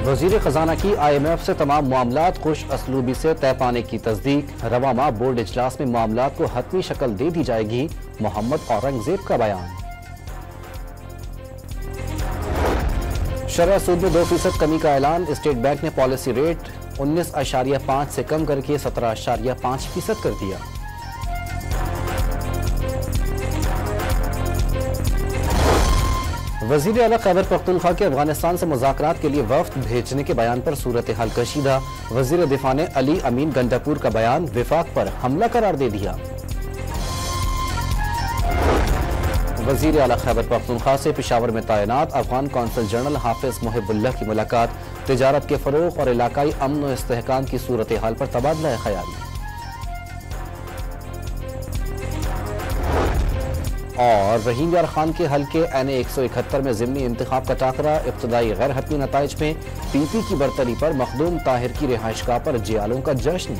वजीर खजाना की IMF से तमाम मामलात खुश असलूबी से तय पाने की तस्दीक। रवा माह बोर्ड इजलास में मामलात को हतमी शक्ल दे दी जाएगी। मोहम्मद औरंगजेब का बयान। शरह सूद में 2% कमी का ऐलान। स्टेट बैंक ने पॉलिसी रेट 19.5 से कम करके 17.5% कर दिया। वजीर आला खैबर पख्तूनख्वा के अफगानिस्तान से मुज़ाकरात के लिए वफ्द भेजने के बयान पर सूरत हाल कशीदा। वजीर दिफा ने अली अमीन गंडापुर का बयान विफाक पर हमला करार दे दिया। वजीर आला खैबर पख्तूनख्वा से पेशावर में तैनात अफगान कौंसल जनरल हाफिज मुहिबुल्लाह की मुलाकात। तिजारत के फरोग और इलाकाई अमन व इस्तेहकाम की सूरत हाल पर तबादला ख्याल। और रहीम यार खान के हल्के NA 171 में ज़िमनी इंतखाब का टाकरा। इब्तदाई गैर हतमी नताइज में PP की बरतरी पर मखदूम ताहिर की रिहाइशगाह पर जियालों का जश्न।